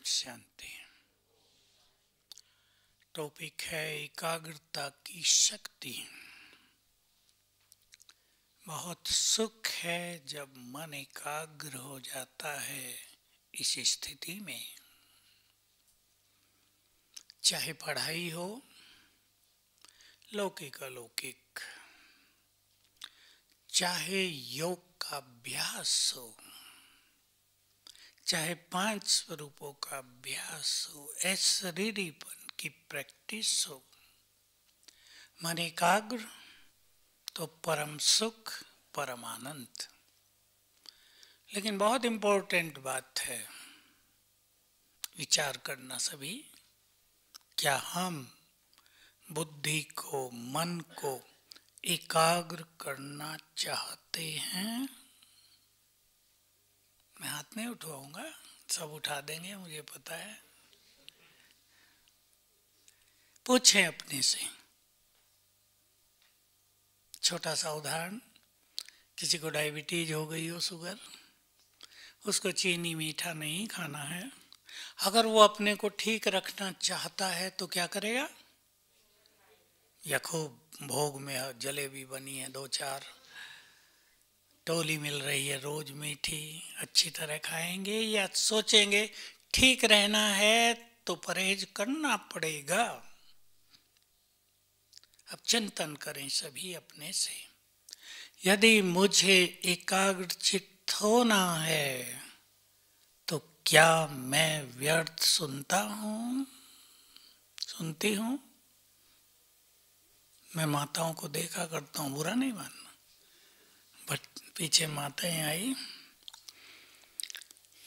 शांति। Topic है एकाग्रता की शक्ति। बहुत सुख है जब मन एकाग्र हो जाता है। इस स्थिति में चाहे पढ़ाई हो, लौकिक अलौकिक, चाहे योग का अभ्यास हो, चाहे 5 स्वरूपों का अभ्यास हो, शरीरीपन की प्रैक्टिस हो, मन एकाग्र तो परम सुख, परम आनंद। लेकिन बहुत इम्पोर्टेंट बात है विचार करना सभी, क्या हम बुद्धि को, मन को एकाग्र करना चाहते हैं? मैं हाथ नहीं उठाऊंगा, सब उठा देंगे, मुझे पता है। पूछें अपने से। छोटा सा उदाहरण, किसी को डायबिटीज हो गई हो, शुगर, उसको चीनी मीठा नहीं खाना है। अगर वो अपने को ठीक रखना चाहता है तो क्या करेगा? या खूब भोग में जलेबी बनी है 2-4, टोली मिल रही है रोज मीठी, अच्छी तरह खाएंगे, या सोचेंगे ठीक रहना है तो परहेज करना पड़ेगा? अब चिंतन करें सभी अपने से। यदि मुझे एकाग्रचित्त होना है तो क्या मैं व्यर्थ सुनता हूँ, सुनती हूँ? मैं माताओं को देखा करता हूँ, बुरा नहीं मानना, बट पीछे माताएं आई,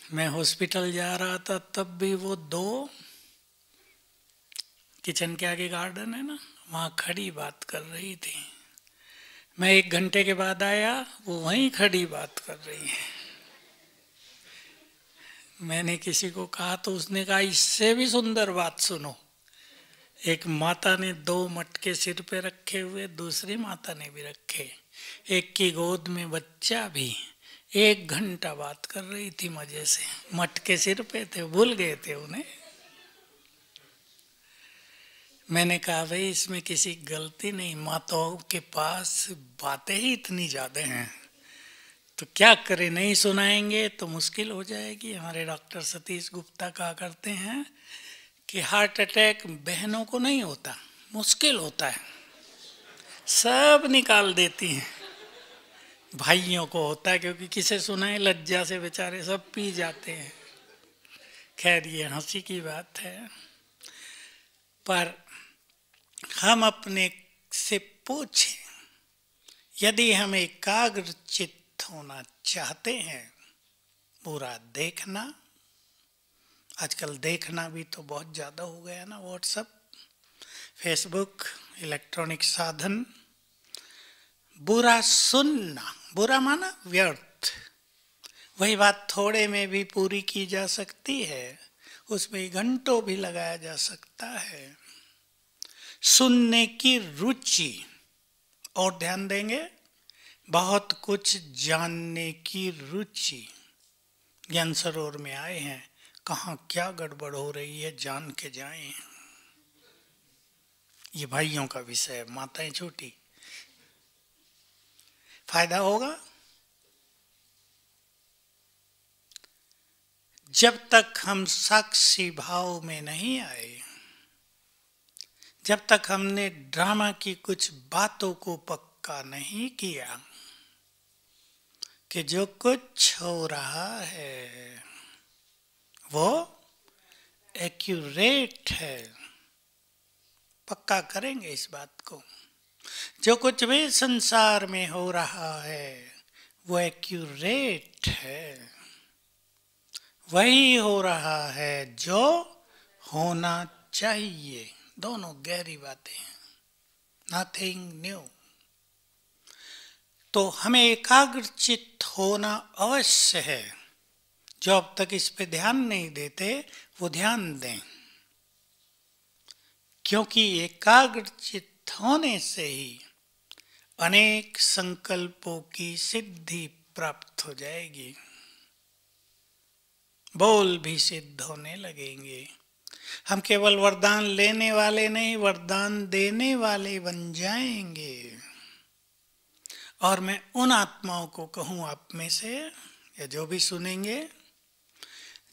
मैं हॉस्पिटल जा रहा था तब भी वो 2 किचन के आगे गार्डन है ना, वहाँ खड़ी बात कर रही थी। मैं 1 घंटे के बाद आया, वो वहीं खड़ी बात कर रही है। मैंने किसी को कहा तो उसने कहा इससे भी सुंदर बात सुनो। एक माता ने 2 मटके सिर पे रखे हुए, दूसरी माता ने भी रखे, एक की गोद में बच्चा भी, 1 घंटा बात कर रही थी मजे से। मटके सिर पे थे, भूल गए थे उन्हें। मैंने कहा भाई इसमें किसी गलती नहीं, माताओं के पास बातें ही इतनी ज्यादा हैं, तो क्या करें, नहीं सुनाएंगे तो मुश्किल हो जाएगी। हमारे डॉक्टर सतीश गुप्ता कहा करते हैं कि हार्ट अटैक बहनों को नहीं होता, मुश्किल होता है, सब निकाल देती हैं, भाइयों को होता है, क्योंकि किसे सुनाए, लज्जा से बेचारे सब पी जाते हैं। खैर ये हंसी की बात है, पर हम अपने से पूछें, यदि हम एकाग्र चित्त होना चाहते हैं, पूरा देखना, आजकल देखना भी तो बहुत ज़्यादा हो गया ना, व्हाट्सएप, फेसबुक, इलेक्ट्रॉनिक साधन, बुरा सुनना, बुरा माना व्यर्थ, वही बात थोड़े में भी पूरी की जा सकती है, उसमें घंटों भी लगाया जा सकता है। सुनने की रुचि, और ध्यान देंगे, बहुत कुछ जानने की रुचि। ज्ञान सरोवर में आए हैं, कहाँ क्या गड़बड़ हो रही है जान के जाएं। ये भाइयों का विषय है, माताएं छोटी, फायदा होगा। जब तक हम साक्षी भाव में नहीं आए, जब तक हमने ड्रामा की कुछ बातों को पक्का नहीं किया कि जो कुछ हो रहा है वो एक्यूरेट है, पक्का करेंगे इस बात को, जो कुछ भी संसार में हो रहा है वो एक्यूरेट है, वही हो रहा है जो होना चाहिए। दोनों गहरी बातें हैं, नथिंग न्यू। तो हमें एकाग्रचित्त होना अवश्य है। जो अब तक इस पे ध्यान नहीं देते वो ध्यान दें, क्योंकि एकाग्रचित्त होने से ही अनेक संकल्पों की सिद्धि प्राप्त हो जाएगी। बोल भी सिद्ध होने लगेंगे। हम केवल वरदान लेने वाले नहीं, वरदान देने वाले बन जाएंगे। और मैं उन आत्माओं को कहूं आप में से, या जो भी सुनेंगे,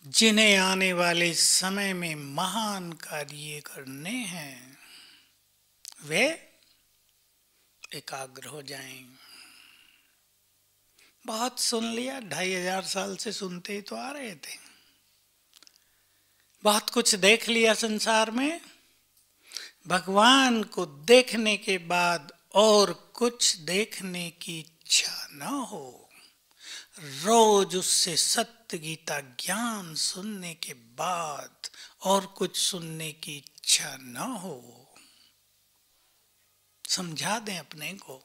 जिन्हें आने वाले समय में महान कार्य करने हैं, वे एकाग्र हो जाएं। बहुत सुन लिया, 2500 साल से सुनते ही तो आ रहे थे। बहुत कुछ देख लिया संसार में। भगवान को देखने के बाद और कुछ देखने की इच्छा न हो, रोज उससे सत्य गीता ज्ञान सुनने के बाद और कुछ सुनने की इच्छा न हो। समझा दें अपने को।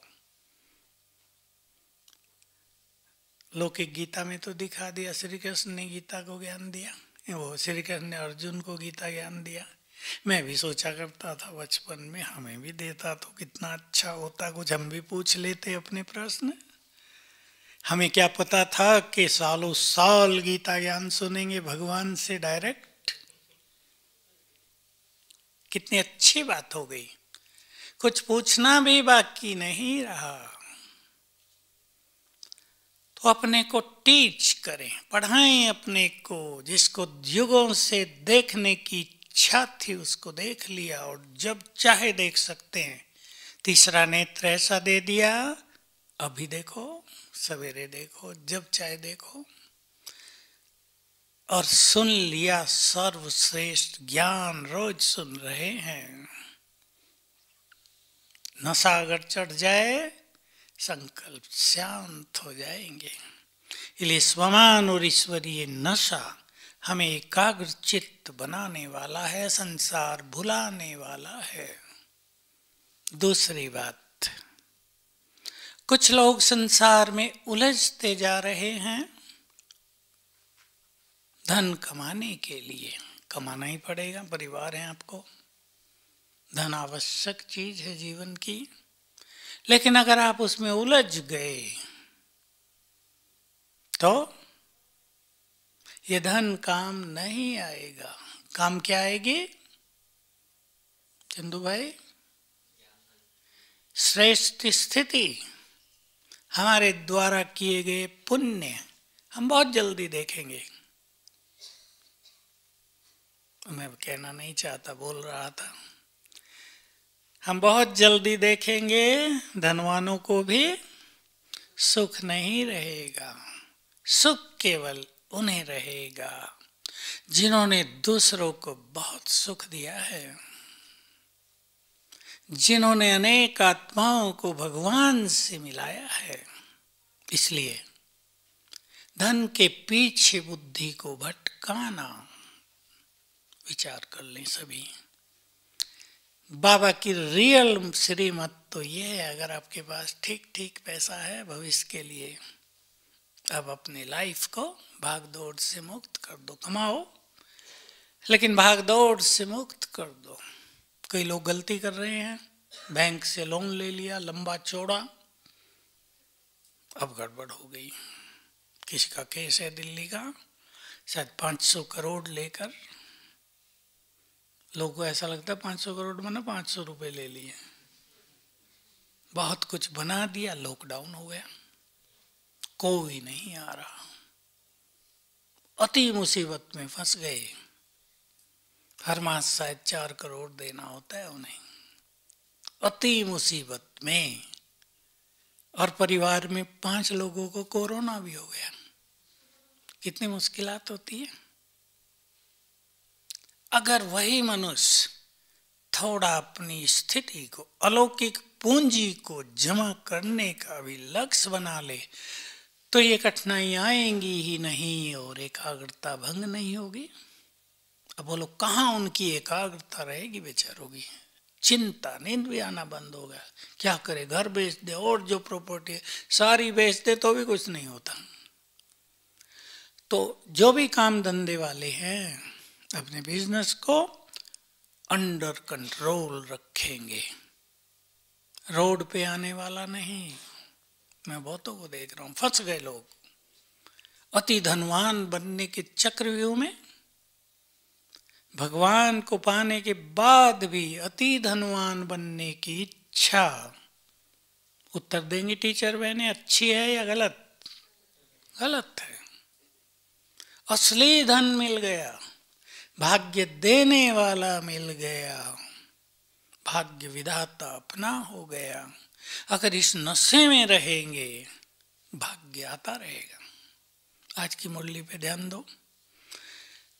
लौकिक गीता में तो दिखा दिया, श्री कृष्ण ने गीता को ज्ञान दिया, वो श्री कृष्ण ने अर्जुन को गीता ज्ञान दिया। मैं भी सोचा करता था बचपन में, हमें भी देता तो कितना अच्छा होता, कुछ हम भी पूछ लेते अपने प्रश्न। हमें क्या पता था कि सालों साल गीता ज्ञान सुनेंगे भगवान से डायरेक्ट। कितनी अच्छी बात हो गई, कुछ पूछना भी बाकी नहीं रहा। तो अपने को टीच करें, पढ़ाएं अपने को। जिसको युगों से देखने की इच्छा थी उसको देख लिया, और जब चाहे देख सकते हैं। तीसरा नेत्र ऐसा दे दिया, अभी देखो, सवेरे देखो, जब चाहे देखो। और सुन लिया सर्वश्रेष्ठ ज्ञान, रोज सुन रहे हैं। नशा अगर चढ़ जाए, संकल्प शांत हो जाएंगे। इसलिए स्वमान और ईश्वरीय नशा हमें एकाग्र चित्त बनाने वाला है, संसार भुलाने वाला है। दूसरी बात, कुछ लोग संसार में उलझते जा रहे हैं। धन कमाने के लिए कमाना ही पड़ेगा, परिवार है आपको, धन आवश्यक चीज है जीवन की। लेकिन अगर आप उसमें उलझ गए तो ये धन काम नहीं आएगा। काम क्या आएगी चंदू भाई? श्रेष्ठ स्थिति, हमारे द्वारा किए गए पुण्य हम बहुत जल्दी देखेंगे। मैं कहना नहीं चाहता, बोल रहा था, हम बहुत जल्दी देखेंगे। धनवानों को भी सुख नहीं रहेगा। सुख केवल उन्हें रहेगा जिन्होंने दूसरों को बहुत सुख दिया है, जिन्होंने अनेक आत्माओं को भगवान से मिलाया है। इसलिए धन के पीछे बुद्धि को भटकाना, विचार कर लें सभी। बाबा की रियल श्रीमत तो ये है, अगर आपके पास ठीक ठीक पैसा है भविष्य के लिए, अब अपनी लाइफ को भाग दौड़ से मुक्त कर दो। कमाओ, लेकिन भाग दौड़ से मुक्त कर दो। कई लोग गलती कर रहे हैं, बैंक से लोन ले लिया लंबा चौड़ा, अब गड़बड़ हो गई। किसी का केस है दिल्ली का, शायद 500 करोड़ लेकर, लोगों को ऐसा लगता है 500 करोड़ में ना 500 रुपए ले लिए, बहुत कुछ बना दिया, लॉकडाउन हो गया, कोई नहीं आ रहा, अति मुसीबत में फंस गए। हर मास शायद 4 करोड़ देना होता है उन्हें, अति मुसीबत में। और परिवार में 5 लोगों को कोरोना भी हो गया। कितनी मुश्किलात होती है। अगर वही मनुष्य थोड़ा अपनी स्थिति को, अलौकिक पूंजी को जमा करने का भी लक्ष्य बना ले, तो ये कठिनाई आएंगी ही नहीं और एकाग्रता भंग नहीं होगी। अब बोलो कहाँ उनकी एकाग्रता रहेगी बेचारों की? चिंता, नींद भी आना बंद हो गया। क्या करे, घर बेच दे और जो प्रॉपर्टी सारी बेच दे तो भी कुछ नहीं होता। तो जो भी काम धंधे वाले हैं अपने बिजनेस को अंडर कंट्रोल रखेंगे, रोड पे आने वाला नहीं। मैं बहुतों को देख रहा हूँ, फंस गए लोग, अति धनवान बनने के चक्रव्यूह में, भगवान को पाने के बाद भी अति धनवान बनने की इच्छा। उत्तर देंगी टीचर बहने, अच्छी है या गलत? गलत है। असली धन मिल गया, भाग्य देने वाला मिल गया, भाग्य विधाता अपना हो गया। अगर इस नशे में रहेंगे भाग्य आता रहेगा। आज की मुरली पे ध्यान दो।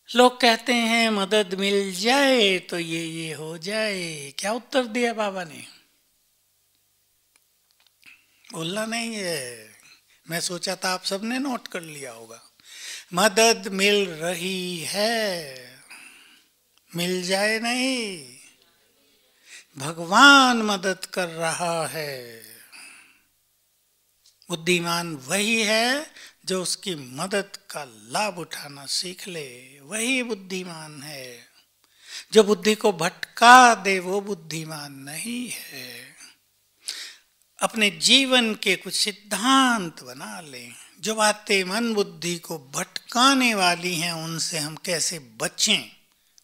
लोग कहते हैं मदद मिल जाए तो ये हो जाए। क्या उत्तर दिया बाबा ने? बोलना नहीं है, मैं सोचा था आप सबने नोट कर लिया होगा। मदद मिल रही है, मिल जाए नहीं, भगवान मदद कर रहा है। बुद्धिमान वही है जो उसकी मदद का लाभ उठाना सीख ले, वही बुद्धिमान है। जो बुद्धि को भटका दे वो बुद्धिमान नहीं है। अपने जीवन के कुछ सिद्धांत बना लें। जो बातें मन बुद्धि को भटकाने वाली हैं उनसे हम कैसे बचें,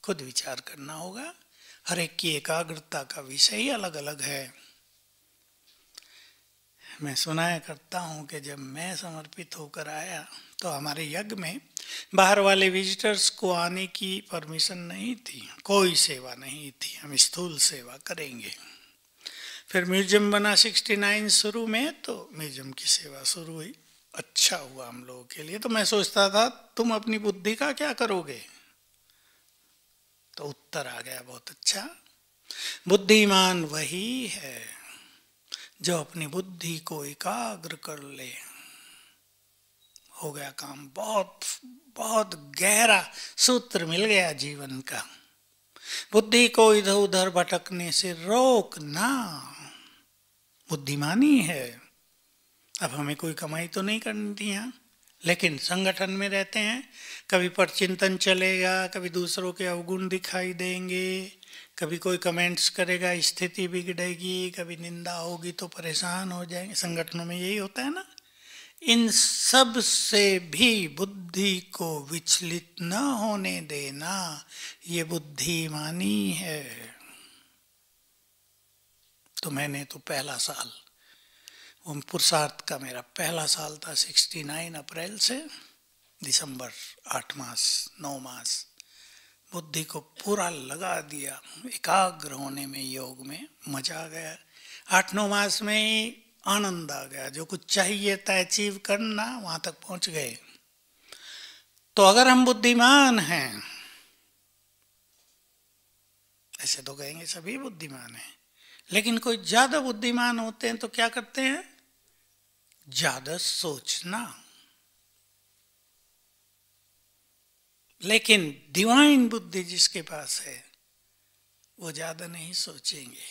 खुद विचार करना होगा। हर एक की एकाग्रता का विषय ही अलग अलग है। मैं सुनाया करता हूँ कि जब मैं समर्पित होकर आया तो हमारे यज्ञ में बाहर वाले विजिटर्स को आने की परमिशन नहीं थी, कोई सेवा नहीं थी, हम स्थूल सेवा करेंगे। फिर म्यूजियम बना 69 शुरू में, तो म्यूजियम की सेवा शुरू हुई। अच्छा हुआ हम लोगों के लिए। तो मैं सोचता था तुम अपनी बुद्धि का क्या करोगे, तो उत्तर आ गया बहुत अच्छा। बुद्धिमान वही है जो अपनी बुद्धि को एकाग्र कर ले। हो गया काम। बहुत बहुत गहरा सूत्र मिल गया जीवन का। बुद्धि को इधर उधर भटकने से रोकना बुद्धिमानी है। अब हमें कोई कमाई तो नहीं करनी थी यहाँ, लेकिन संगठन में रहते हैं, कभी परचिंतन चलेगा, कभी दूसरों के अवगुण दिखाई देंगे, कभी कोई कमेंट्स करेगा, स्थिति बिगड़ेगी, कभी निंदा होगी तो परेशान हो जाएंगे। संगठनों में यही होता है ना। इन सब से भी बुद्धि को विचलित न होने देना, ये बुद्धिमानी है। तो मैंने तो पहला साल, वो पुरुषार्थ का मेरा पहला साल था, 69 अप्रैल से दिसंबर, 8 मास 9 मास बुद्धि को पूरा लगा दिया एकाग्र होने में, योग में। मजा आ गया। 8-9 मास में ही आनंद आ गया। जो कुछ चाहिए था अचीव करना, वहां तक पहुंच गए। तो अगर हम बुद्धिमान हैं, ऐसे तो कहेंगे सभी बुद्धिमान हैं, लेकिन कोई ज्यादा बुद्धिमान होते हैं तो क्या करते हैं? ज्यादा सोचना। लेकिन डिवाइन बुद्धि जिसके पास है वो ज्यादा नहीं सोचेंगे।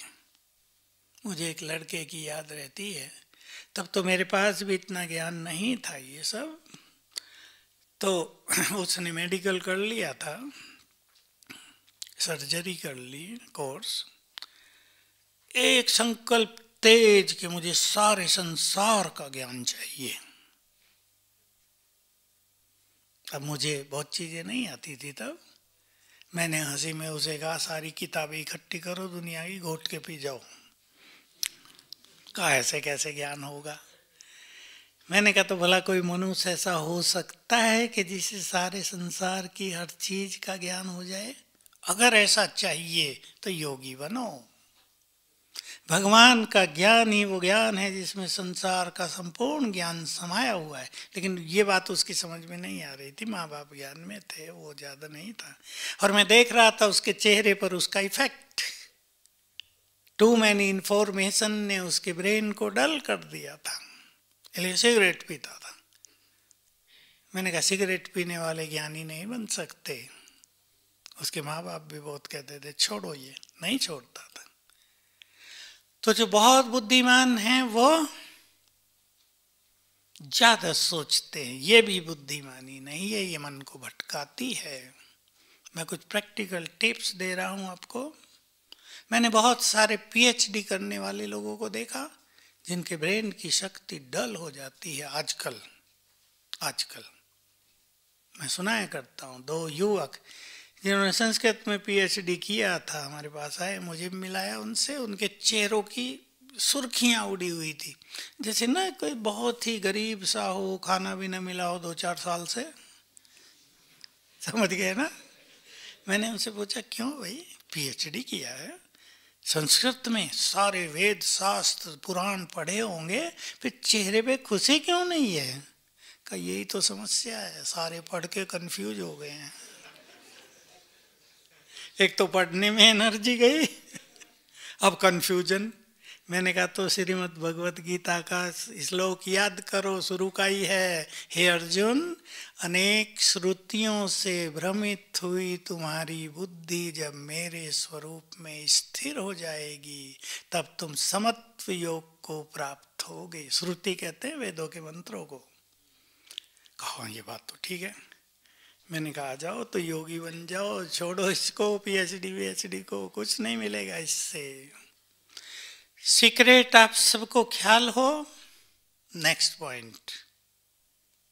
मुझे एक लड़के की याद रहती है, तब तो मेरे पास भी इतना ज्ञान नहीं था ये सब। तो उसने मेडिकल कर लिया था, सर्जरी कर ली, कोर्स। एक संकल्प तेज कि मुझे सारे संसार का ज्ञान चाहिए। अब मुझे बहुत चीजें नहीं आती थी तब। मैंने हंसी में उसे कहा सारी किताबें इकट्ठी करो दुनिया की, घोट के पी जाओ। कहा ऐसे कैसे ज्ञान होगा। मैंने कहा तो भला कोई मनुष्य ऐसा हो सकता है कि जिसे सारे संसार की हर चीज का ज्ञान हो जाए? अगर ऐसा चाहिए तो योगी बनो। भगवान का ज्ञान ही वो ज्ञान है जिसमें संसार का संपूर्ण ज्ञान समाया हुआ है। लेकिन ये बात उसकी समझ में नहीं आ रही थी। माँ बाप ज्ञान में थे, वो ज्यादा नहीं था। और मैं देख रहा था उसके चेहरे पर उसका इफेक्ट। टू मैनी इंफॉर्मेशन ने उसके ब्रेन को डल कर दिया था, इसलिए सिगरेट पीता था। मैंने कहा सिगरेट पीने वाले ज्ञानी नहीं बन सकते। उसके माँ बाप भी बहुत कहते थे छोड़ो, ये नहीं छोड़ता था। तो जो बहुत बुद्धिमान हैं वो ज्यादा सोचते हैं। ये भी बुद्धिमानी नहीं है, ये मन को भटकाती है। मैं कुछ प्रैक्टिकल टिप्स दे रहा हूं आपको। मैंने बहुत सारे पीएचडी करने वाले लोगों को देखा जिनके ब्रेन की शक्ति डल हो जाती है आजकल। मैं सुनाया करता हूँ, दो युवक जिन्होंने संस्कृत में पीएचडी किया था हमारे पास आए, मुझे मिलाया उनसे, उनके चेहरों की सुर्खियां उड़ी हुई थी, जैसे ना कोई बहुत ही गरीब सा हो, खाना भी ना मिला हो 2-4 साल से, समझ गए ना। मैंने उनसे पूछा क्यों भाई, पीएचडी किया है संस्कृत में, सारे वेद शास्त्र पुराण पढ़े होंगे, फिर चेहरे पे खुशी क्यों नहीं है? का यही तो समस्या है, सारे पढ़ के कंफ्यूज हो गए हैं। एक तो पढ़ने में एनर्जी गई, अब कंफ्यूजन। मैंने कहा तो श्रीमद् भगवत गीता का श्लोक याद करो, शुरू का ही है, हे अर्जुन, अनेक श्रुतियों से भ्रमित हुई तुम्हारी बुद्धि जब मेरे स्वरूप में स्थिर हो जाएगी तब तुम समत्व योग को प्राप्त होगे। श्रुति कहते हैं वेदों के मंत्रों को। कहा ये बात तो ठीक है। मैंने कहा आ जाओ तो योगी बन जाओ, छोड़ो इसको पीएचडी को, कुछ नहीं मिलेगा इससे। सीक्रेट आप सबको ख्याल हो। नेक्स्ट पॉइंट,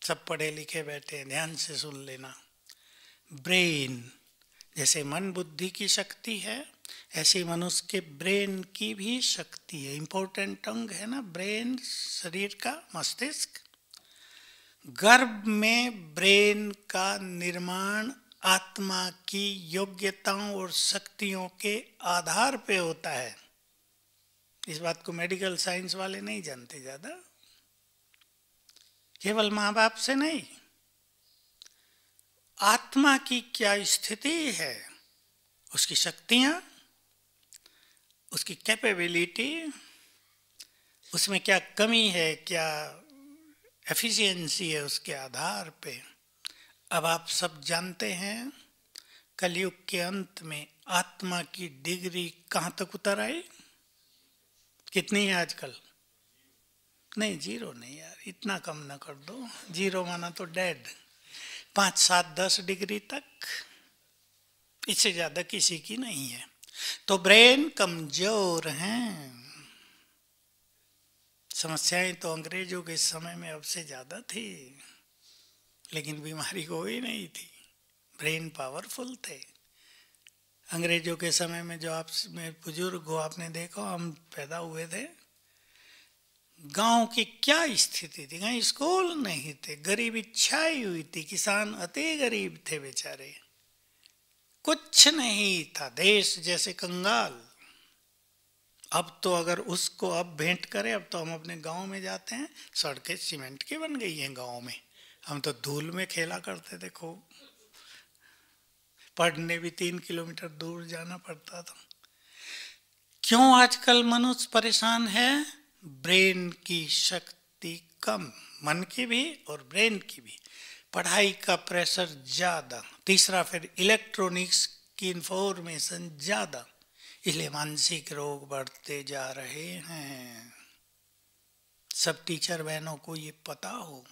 सब पढ़े लिखे बैठे हैं, ध्यान से सुन लेना। ब्रेन, जैसे मन बुद्धि की शक्ति है, ऐसे मनुष्य के ब्रेन की भी शक्ति है। इंपॉर्टेंट अंग है ना ब्रेन, शरीर का, मस्तिष्क। गर्भ में ब्रेन का निर्माण आत्मा की योग्यताओं और शक्तियों के आधार पे होता है। इस बात को मेडिकल साइंस वाले नहीं जानते ज्यादा, केवल माँ बाप से नहीं, आत्मा की क्या स्थिति है, उसकी शक्तियां, उसकी कैपेबिलिटी, उसमें क्या कमी है, क्या एफिशिएंसी है, उसके आधार पे। अब आप सब जानते हैं कलयुग के अंत में आत्मा की डिग्री कहाँ तक उतर आई? कितनी है आजकल? नहीं, 0 नहीं यार, इतना कम ना कर दो, 0 माना तो डेड। 5, 7, 10 डिग्री तक, इससे ज्यादा किसी की नहीं है। तो ब्रेन कमजोर हैं। समस्याएं तो अंग्रेजों के समय में अब से ज्यादा थी, लेकिन बीमारी कोई नहीं थी, ब्रेन पावरफुल थे। अंग्रेजों के समय में जो आप में बुजुर्ग हो, आपने देखो, हम पैदा हुए थे, गांव की क्या स्थिति थी, कहीं स्कूल नहीं थे, गरीबी छाई हुई थी, किसान अति गरीब थे बेचारे, कुछ नहीं था, देश जैसे कंगाल। अब तो अगर उसको अब भेंट करें, अब तो हम अपने गांव में जाते हैं, सड़कें सीमेंट की बन गई हैं गांव में, हम तो धूल में खेला करते थे खूब, पढ़ने भी 3 किलोमीटर दूर जाना पड़ता था। क्यों आजकल मनुष्य परेशान है? ब्रेन की शक्ति कम, मन की भी और ब्रेन की भी, पढ़ाई का प्रेशर ज्यादा, तीसरा फिर इलेक्ट्रॉनिक्स की इंफॉर्मेशन ज्यादा, इसलिए मानसिक रोग बढ़ते जा रहे हैं। सब टीचर बहनों को ये पता हो।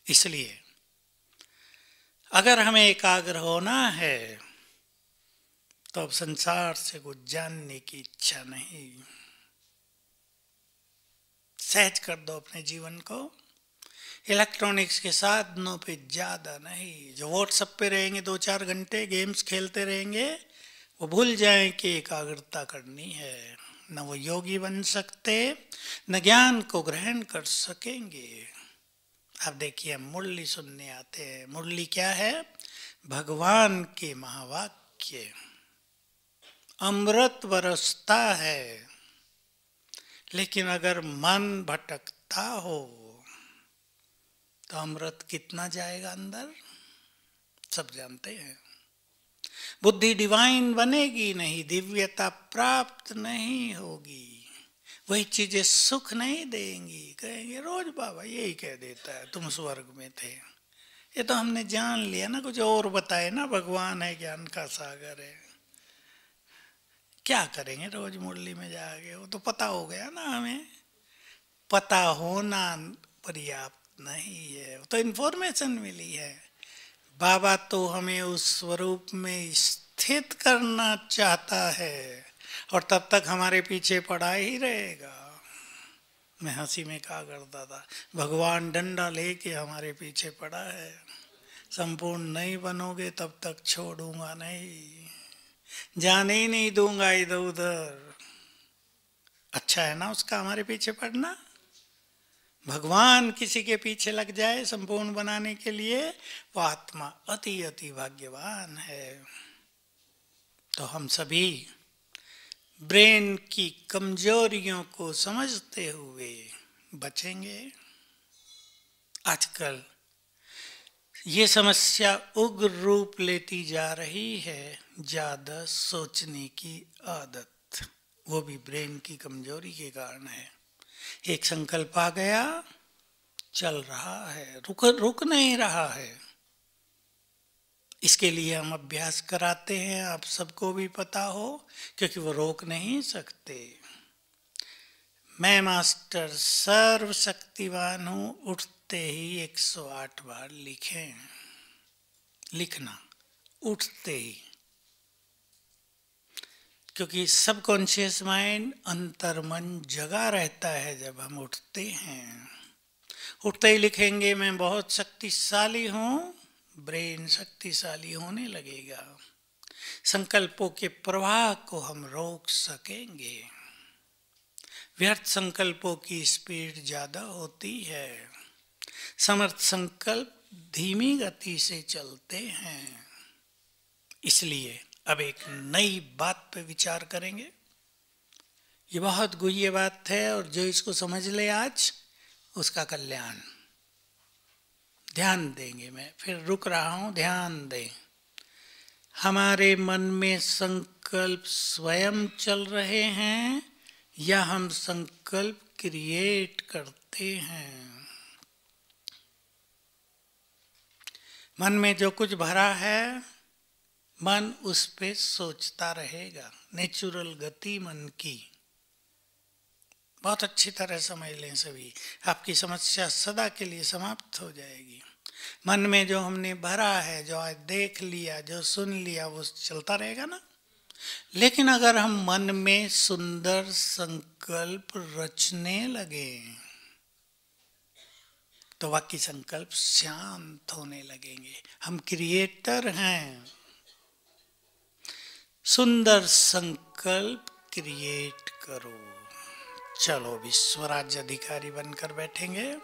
इसलिए अगर हमें एकाग्र होना है तो अब संसार से कुछ जानने की इच्छा नहीं, सहज कर दो अपने जीवन को, इलेक्ट्रॉनिक्स के साधनों पे ज्यादा नहीं। जो व्हाट्सएप पे रहेंगे 2-4 घंटे, गेम्स खेलते रहेंगे, वो भूल जाएं कि एकाग्रता करनी है। न वो योगी बन सकते, न ज्ञान को ग्रहण कर सकेंगे। अब देखिए, मुरली सुनने आते हैं। मुरली क्या है? भगवान के महावाक्य, अमृत बरसता है, लेकिन अगर मन भटकता हो तो अमृत कितना जाएगा अंदर, सब जानते हैं। बुद्धि डिवाइन बनेगी नहीं, दिव्यता प्राप्त नहीं होगी, वही चीजें सुख नहीं देंगी। कहेंगे रोज बाबा यही कह देता है तुम स्वर्ग में थे, ये तो हमने जान लिया ना, कुछ और बताए ना, भगवान है, ज्ञान का सागर है, क्या करेंगे रोज मुरली में जाके, वो तो पता हो गया ना हमें। पता होना पर्याप्त नहीं है, तो इन्फॉर्मेशन मिली है। बाबा तो हमें उस स्वरूप में स्थित करना चाहता है, और तब तक हमारे पीछे पड़ा ही रहेगा। मैं हंसी में कहा करता था, भगवान डंडा लेके हमारे पीछे पड़ा है, संपूर्ण नहीं बनोगे तब तक छोड़ूंगा नहीं, जाने ही नहीं दूंगा इधर उधर। अच्छा है ना उसका हमारे पीछे पड़ना। भगवान किसी के पीछे लग जाए संपूर्ण बनाने के लिए, वो आत्मा अति अति भाग्यवान है। तो हम सभी ब्रेन की कमजोरियों को समझते हुए बचेंगे। आजकल ये समस्या उग्र रूप लेती जा रही है, ज्यादा सोचने की आदत, वो भी ब्रेन की कमजोरी के कारण है। एक संकल्प आ गया, चल रहा है, रुक नहीं रहा है। इसके लिए हम अभ्यास कराते हैं, आप सबको भी पता हो, क्योंकि वो रोक नहीं सकते। मैं मास्टर सर्वशक्तिवान हूं, उठते ही 108 बार लिखें। लिखना उठते ही, क्योंकि सबकॉन्शियस माइंड अंतर्मन जगा रहता है जब हम उठते हैं। उठते ही लिखेंगे मैं बहुत शक्तिशाली हूं, ब्रेन शक्तिशाली होने लगेगा। संकल्पों के प्रवाह को हम रोक सकेंगे। व्यर्थ संकल्पों की स्पीड ज्यादा होती है, समर्थ संकल्प धीमी गति से चलते हैं। इसलिए अब एक नई बात पे विचार करेंगे। ये बहुत गुह्य बात है और जो इसको समझ ले आज, उसका कल्याण। ध्यान देंगे, मैं फिर रुक रहा हूं, ध्यान दें। हमारे मन में संकल्प स्वयं चल रहे हैं या हम संकल्प क्रिएट करते हैं? मन में जो कुछ भरा है, मन उस पे सोचता रहेगा। नेचुरल गति मन की। बहुत अच्छी तरह समझ लें सभी, आपकी समस्या सदा के लिए समाप्त हो जाएगी। मन में जो हमने भरा है, जो आज देख लिया, जो सुन लिया, वो चलता रहेगा ना। लेकिन अगर हम मन में सुंदर संकल्प रचने लगे तो बाकी संकल्प शांत होने लगेंगे। हम क्रिएटर हैं। सुंदर संकल्प क्रिएट करो। चलो विश्व राज्य अधिकारी बनकर बैठेंगे।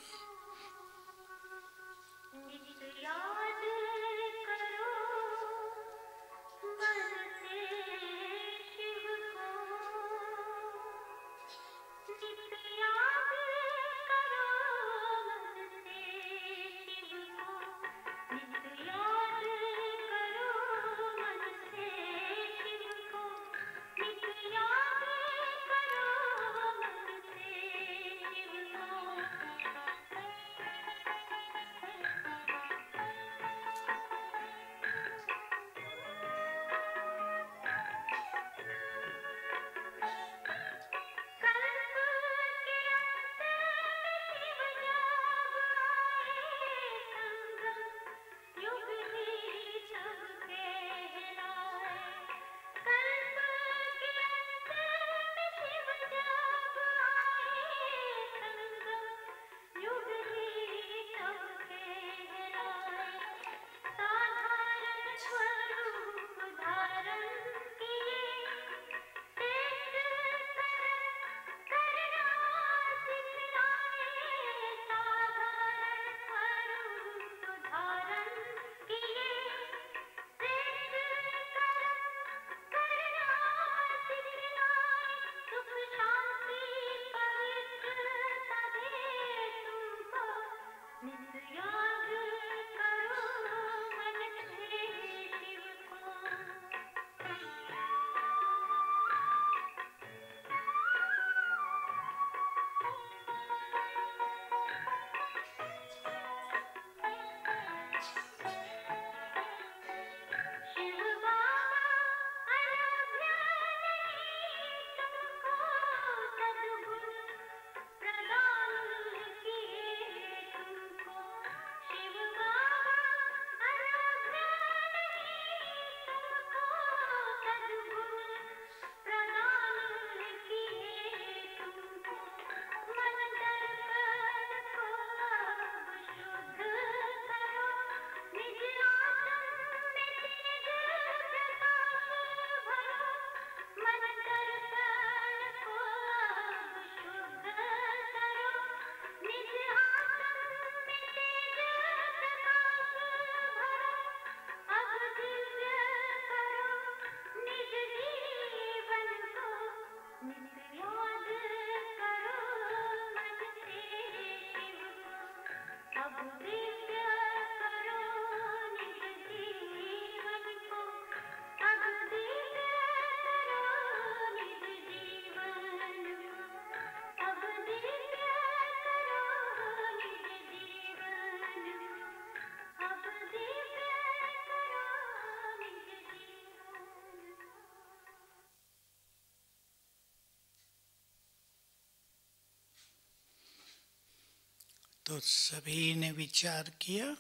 तो सभी ने विचार किया,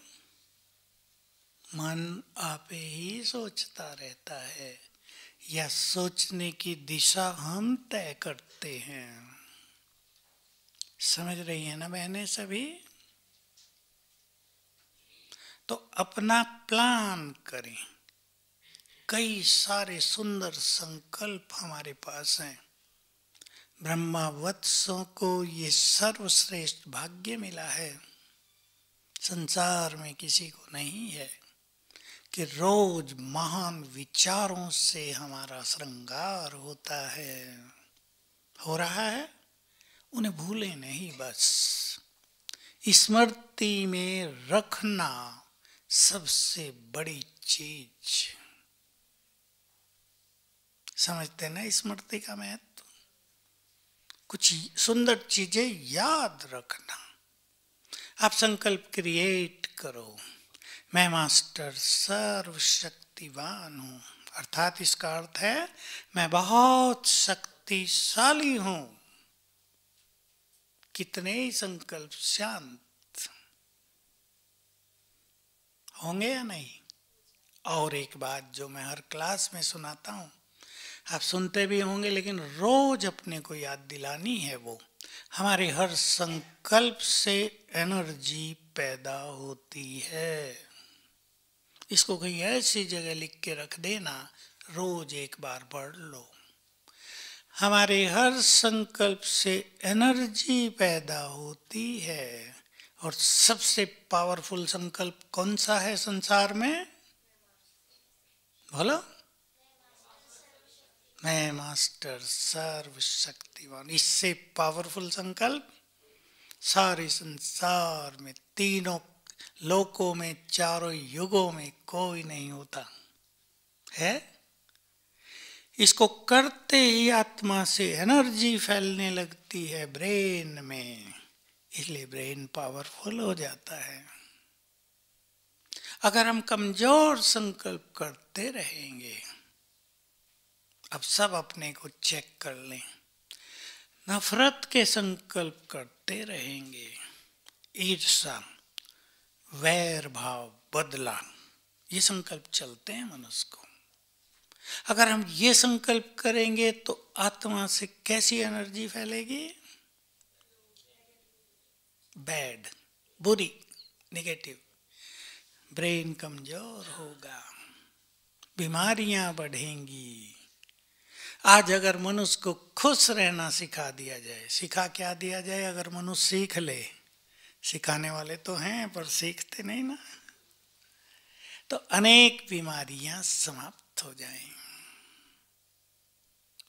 मन आपे ही सोचता रहता है या सोचने की दिशा हम तय करते हैं। समझ रही है ना बहनें सभी? तो अपना प्लान करें। कई सारे सुंदर संकल्प हमारे पास हैं। ब्रह्मावत्सों को ये सर्वश्रेष्ठ भाग्य मिला है, संसार में किसी को नहीं है, कि रोज महान विचारों से हमारा श्रृंगार होता है, हो रहा है। उन्हें भूले नहीं, बस स्मृति में रखना सबसे बड़ी चीज। समझते ना स्मृति का महत्व? कुछ सुंदर चीजें याद रखना। आप संकल्प क्रिएट करो, मैं मास्टर सर्वशक्तिवान हूं, अर्थात इसका अर्थ है मैं बहुत शक्तिशाली हूं। कितने ही संकल्प शांत होंगे या नहीं? और एक बात जो मैं हर क्लास में सुनाता हूं, आप सुनते भी होंगे, लेकिन रोज अपने को याद दिलानी है, वो हमारे हर संकल्प से एनर्जी पैदा होती है। इसको कहीं ऐसी जगह लिख के रख देना, रोज एक बार पढ़ लो। हमारे हर संकल्प से एनर्जी पैदा होती है। और सबसे पावरफुल संकल्प कौन सा है संसार में? बोलो। मैं मास्टर सर्वशक्तिवान। इससे पावरफुल संकल्प सारे संसार में, तीनों लोकों में, चारों युगों में कोई नहीं होता है। इसको करते ही आत्मा से एनर्जी फैलने लगती है ब्रेन में, इसलिए ब्रेन पावरफुल हो जाता है। अगर हम कमजोर संकल्प करते रहेंगे, अब सब अपने को चेक कर लें, नफरत के संकल्प करते रहेंगे, ईर्ष्या, वैर भाव, बदला, ये संकल्प चलते हैं मनुष्य को। अगर हम ये संकल्प करेंगे तो आत्मा से कैसी एनर्जी फैलेगी? बैड, बुरी, नेगेटिव। ब्रेन कमजोर होगा, बीमारियां बढ़ेंगी। आज अगर मनुष्य को खुश रहना सिखा दिया जाए, सिखा क्या दिया जाए? अगर मनुष्य सीख ले, सिखाने वाले तो हैं पर सीखते नहीं ना, तो अनेक बीमारियां समाप्त हो जाएं।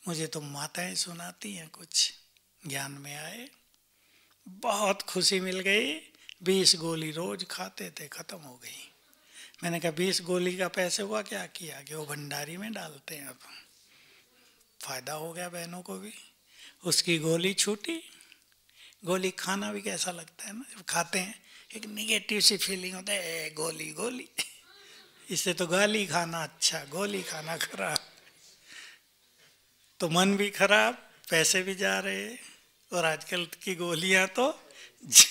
मुझे तो माताएं सुनाती हैं, कुछ ज्ञान में आए, बहुत खुशी मिल गई, 20 गोली रोज खाते थे, खत्म हो गई। मैंने कहा 20 गोली का पैसे हुआ क्या किया? कि वो भंडारी में डालते हैं। अब फायदा हो गया बहनों को भी, उसकी गोली छूटी। गोली खाना भी कैसा लगता है ना, जब खाते हैं एक निगेटिव सी फीलिंग होता है, गोली गोली। इससे तो गाली खाना अच्छा, गोली खाना खराब। तो मन भी खराब, पैसे भी जा रहे, और आजकल की गोलियां तो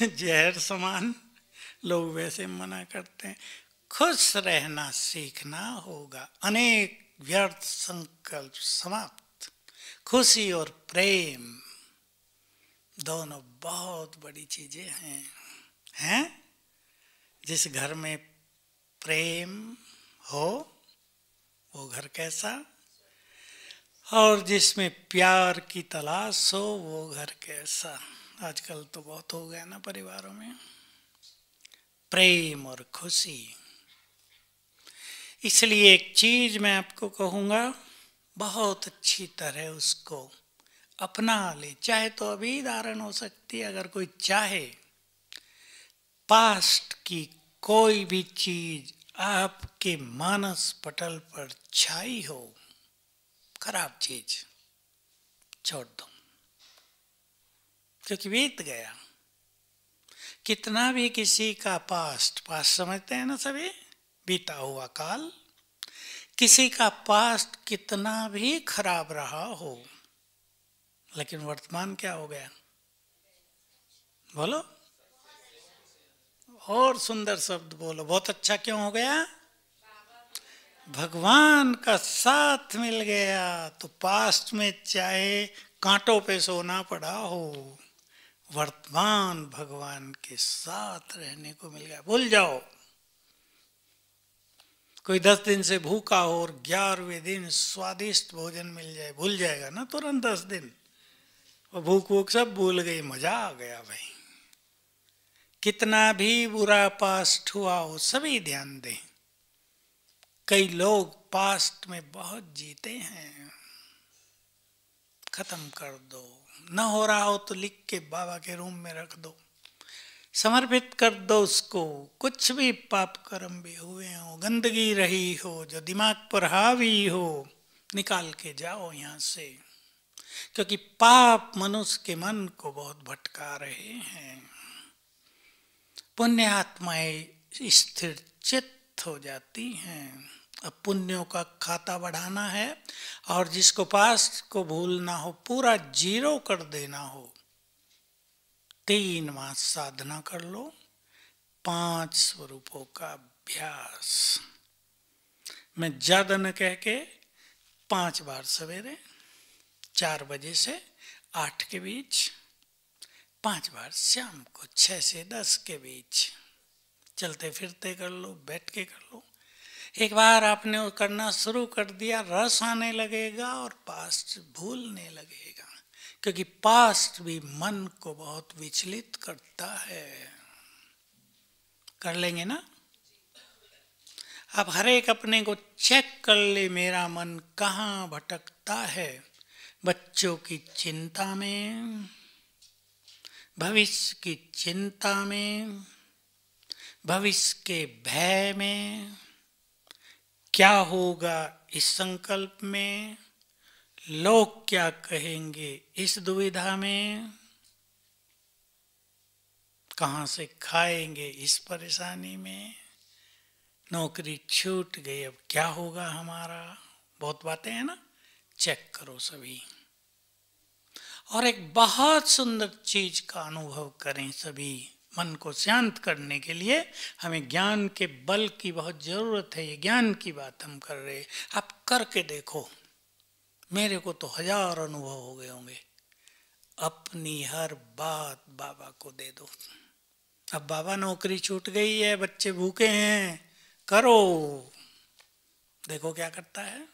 जहर समान, लोग वैसे मना करते हैं। खुश रहना सीखना होगा, अनेक व्यर्थ संकल्प समाप्त। खुशी और प्रेम दोनों बहुत बड़ी चीजें हैं। जिस घर में प्रेम हो वो घर कैसा, और जिसमें प्यार की तलाश हो वो घर कैसा। आजकल तो बहुत हो गया ना परिवारों में प्रेम और खुशी। इसलिए एक चीज मैं आपको कहूंगा, बहुत अच्छी तरह उसको अपना ले। चाहे तो अभी धारण हो सकती है, अगर कोई चाहे। पास्ट की कोई भी चीज आपके मानस पटल पर छाई हो, खराब चीज छोड़ दो, क्योंकि बीत गया। कितना भी किसी का पास्ट समझते हैं ना सभी, बीता हुआ काल, किसी का पास्ट कितना भी खराब रहा हो, लेकिन वर्तमान क्या हो गया? बोलो। और सुंदर शब्द बोलो। बहुत अच्छा क्यों हो गया? भगवान का साथ मिल गया। तो पास्ट में चाहे कांटों पे सोना पड़ा हो, वर्तमान भगवान के साथ रहने को मिल गया। भूल जाओ। कोई 10 दिन से भूखा हो और 11वें दिन स्वादिष्ट भोजन मिल जाए, भूल जाएगा ना तुरंत 10 दिन। और भूख वूख सब भूल गई, मजा आ गया भाई। कितना भी बुरा पास्ट हुआ हो, सभी ध्यान दें। कई लोग पास्ट में बहुत जीते हैं, खत्म कर दो। न हो रहा हो तो लिख के बाबा के रूम में रख दो, समर्पित कर दो उसको। कुछ भी पाप कर्म भी हुए हो, गंदगी रही हो जो दिमाग पर हावी हो, निकाल के जाओ यहाँ से। क्योंकि पाप मनुष्य के मन को बहुत भटका रहे हैं। पुण्य आत्माएं स्थिर चित्त हो जाती हैं। अब पुण्यों का खाता बढ़ाना है, और जिसको पास्ट को भूलना हो, पूरा जीरो कर देना हो, 3 मास साधना कर लो। 5 स्वरूपों का अभ्यास। मैं ज्यादा न कह के 5 बार सवेरे 4 बजे से 8 के बीच, 5 बार शाम को 6 से 10 के बीच, चलते फिरते कर लो, बैठ के कर लो। एक बार आपने वो करना शुरू कर दिया, रस आने लगेगा और पास्ट भूलने लगेगा। क्योंकि पास्ट भी मन को बहुत विचलित करता है। कर लेंगे ना? अब हर एक अपने को चेक कर ले, मेरा मन कहाँ भटकता है। बच्चों की चिंता में, भविष्य की चिंता में, भविष्य के भय में, क्या होगा इस संकल्प में, लोग क्या कहेंगे इस दुविधा में, कहाँ से खाएंगे इस परेशानी में, नौकरी छूट गई अब क्या होगा हमारा। बहुत बातें हैं ना, चेक करो सभी। और एक बहुत सुंदर चीज का अनुभव करें सभी। मन को शांत करने के लिए हमें ज्ञान के बल की बहुत जरूरत है। ये ज्ञान की बात हम कर रहे हैं, आप करके देखो। मेरे को तो 1000 अनुभव हो गए होंगे। अपनी हर बात बाबा को दे दो। अब बाबा नौकरी छूट गई है, बच्चे भूखे हैं, करो, देखो क्या करता है।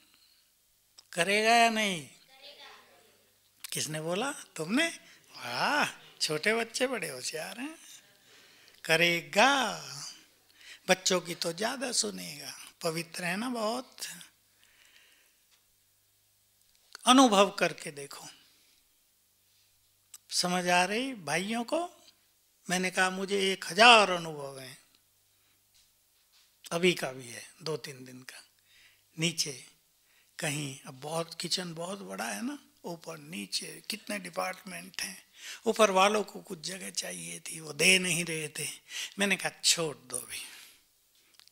करेगा या नहीं? किसने बोला? तुमने? वाह, छोटे बच्चे बड़े होशियार हैं। करेगा। बच्चों की तो ज्यादा सुनेगा, पवित्र है ना बहुत। अनुभव करके देखो, समझ आ रही भाइयों को? मैंने कहा मुझे 1000 अनुभव हैं, अभी का भी है 2-3 दिन का। नीचे कहीं, अब बहुत किचन बहुत बड़ा है ना, ऊपर नीचे कितने डिपार्टमेंट हैं। ऊपर वालों को कुछ जगह चाहिए थी, वो दे नहीं रहे थे। मैंने कहा छोड़ दो, भी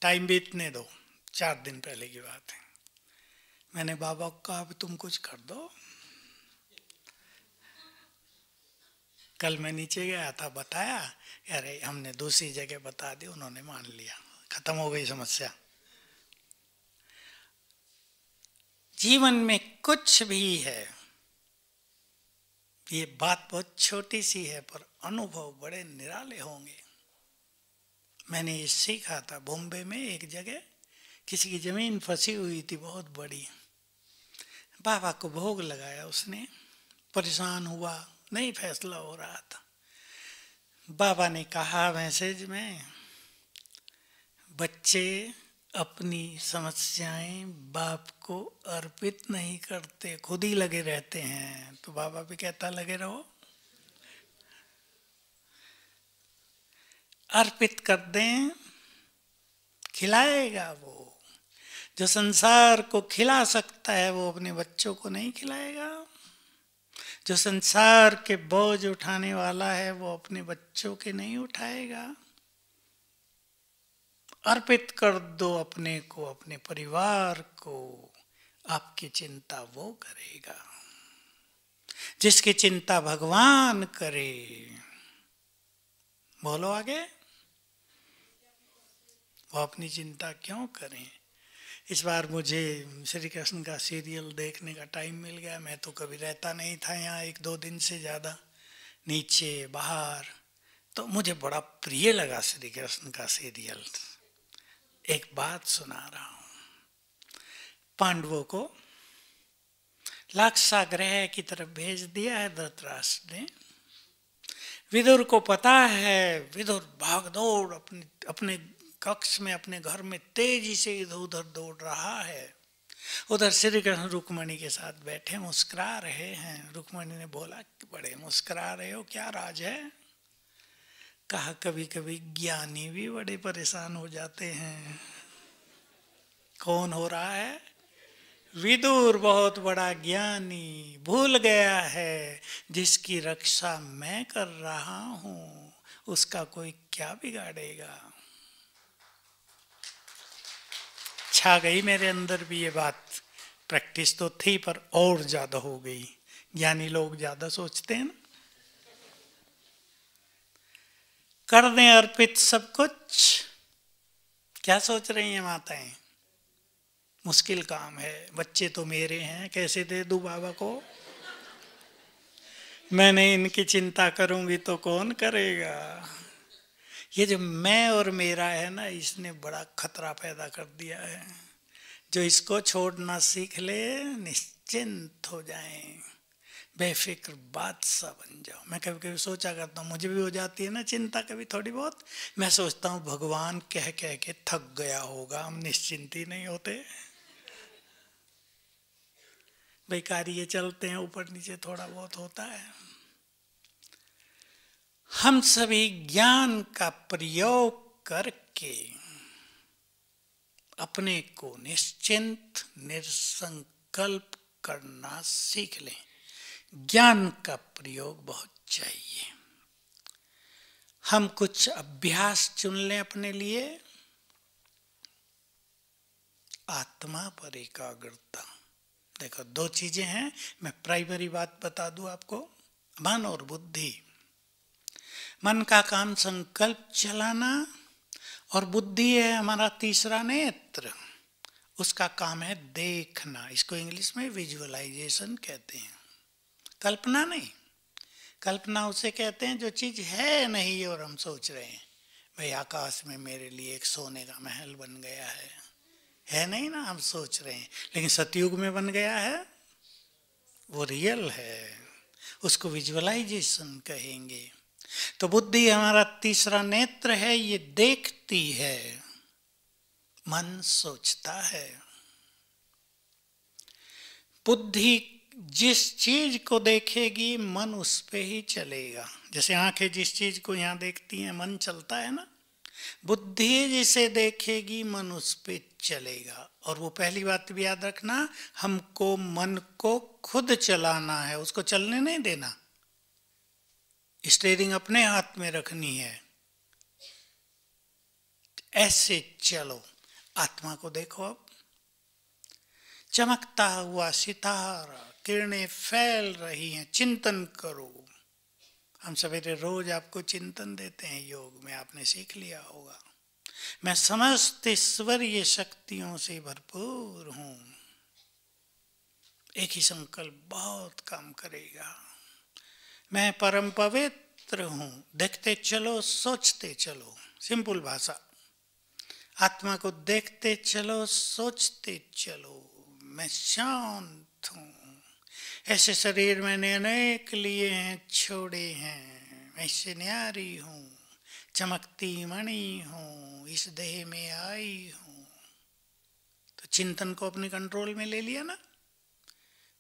टाइम बीतने दो। 4 दिन पहले की बात है। मैंने बाबा को कहा अब तुम कुछ कर दो। कल मैं नीचे गया था, बताया, अरे हमने दूसरी जगह बता दी, उन्होंने मान लिया, खत्म हो गई समस्या। जीवन में कुछ भी है, ये बात बहुत छोटी सी है, पर अनुभव बड़े निराले होंगे। मैंने ये सीखा था बॉम्बे में। एक जगह किसी की जमीन फंसी हुई थी बहुत बड़ी। बाबा को भोग लगाया उसने, परेशान हुआ, नहीं फैसला हो रहा था। बाबा ने कहा मैसेज में, बच्चे अपनी समस्याएं बाप को अर्पित नहीं करते, खुद ही लगे रहते हैं। तो बाबा भी कहता लगे रहो, अर्पित कर दें, खिलाएगा वो। जो संसार को खिला सकता है वो अपने बच्चों को नहीं खिलाएगा। जो संसार के बोझ उठाने वाला है वो अपने बच्चों के नहीं उठाएगा। अर्पित कर दो अपने को, अपने परिवार को, आपकी चिंता वो करेगा। जिसकी चिंता भगवान करे। बोलो आगे। वो अपनी चिंता क्यों करें। इस बार मुझे श्री कृष्ण का सीरियल देखने का टाइम मिल गया। मैं तो कभी रहता नहीं था यहाँ 1-2 दिन से ज़्यादा, नीचे बाहर, तो मुझे बड़ा प्रिय लगा श्री कृष्ण का सीरियल। एक बात सुना रहा हूँ। पांडवों को लाक्षागृह की तरफ भेज दिया है धृतराष्ट्र ने। विदुर को पता है, विदुर भागदौड़ अपने कक्ष में, अपने घर में तेजी से इधर उधर दौड़ रहा है। उधर श्री कृष्ण रुक्मणी के साथ बैठे मुस्कुरा रहे हैं। रुक्मणी ने बोला कि बड़े मुस्कुरा रहे हो, क्या राज है। कहा कभी कभी ज्ञानी भी बड़े परेशान हो जाते हैं। कौन हो रहा है? विदुर बहुत बड़ा ज्ञानी भूल गया है जिसकी रक्षा मैं कर रहा हूं उसका कोई क्या बिगाड़ेगा। छा गई मेरे अंदर भी ये बात। प्रैक्टिस तो थी पर और ज्यादा हो गई। ज्ञानी लोग ज्यादा सोचते हैं ना। कर दें अर्पित सब कुछ। क्या सोच रही हैं माताएं? मुश्किल काम है। बच्चे तो मेरे हैं, कैसे दे दूं बाबा को। मैंने इनकी चिंता करूंगी तो कौन करेगा। ये जो मैं और मेरा है ना, इसने बड़ा खतरा पैदा कर दिया है। जो इसको छोड़ना सीख ले निश्चिंत हो जाए, बेफिक्र बादशाह बन जाओ। मैं कभी कभी सोचा करता हूँ, मुझे भी हो जाती है ना चिंता कभी थोड़ी बहुत। मैं सोचता हूँ भगवान कह कह के थक गया होगा, हम निश्चिंत ही नहीं होते। भाई कार्य चलते हैं, ऊपर नीचे थोड़ा बहुत होता है। हम सभी ज्ञान का प्रयोग करके अपने को निश्चिंत निसंकल्प करना सीख लें। ज्ञान का प्रयोग बहुत चाहिए। हम कुछ अभ्यास चुन लें अपने लिए। आत्मा पर एकाग्रता। देखो 2 चीजें हैं, मैं प्राइमरी बात बता दूं आपको, मन और बुद्धि। मन का काम संकल्प चलाना, और बुद्धि है हमारा तीसरा नेत्र, उसका काम है देखना। इसको इंग्लिश में विजुअलाइजेशन कहते हैं। कल्पना नहीं, कल्पना उसे कहते हैं जो चीज है नहीं और हम सोच रहे हैं भाई आकाश में मेरे लिए एक सोने का महल बन गया है नहीं ना, हम सोच रहे हैं। लेकिन सतयुग में बन गया है, वो रियल है, उसको विजुअलाइजेशन कहेंगे। तो बुद्धि हमारा तीसरा नेत्र है, ये देखती है, मन सोचता है। बुद्धि जिस चीज को देखेगी मन उस पे ही चलेगा। जैसे आंखें जिस चीज को यहाँ देखती हैं मन चलता है ना, बुद्धि जिसे देखेगी मन उस पे चलेगा। और वो पहली बात भी याद रखना, हमको मन को खुद चलाना है, उसको चलने नहीं देना। स्टीयरिंग अपने हाथ में रखनी है। ऐसे चलो। आत्मा को देखो, अब चमकता हुआ सितारा, किरणें फैल रही हैं, चिंतन करो। हम सवेरे रोज आपको चिंतन देते हैं, योग में आपने सीख लिया होगा। मैं समस्त ईश्वरीय शक्तियों से भरपूर हूं। एक ही संकल्प बहुत काम करेगा। मैं परम पवित्र हूं। देखते चलो, सोचते चलो। सिंपल भाषा, आत्मा को देखते चलो, सोचते चलो। मैं शांत हूं। ऐसे शरीर मैंने अनेक लिए हैं, छोड़े हैं। मैं इससे न्यारी हूं, चमकती मणि हूं, इस देह में आई हूं। तो चिंतन को अपने कंट्रोल में ले लिया ना,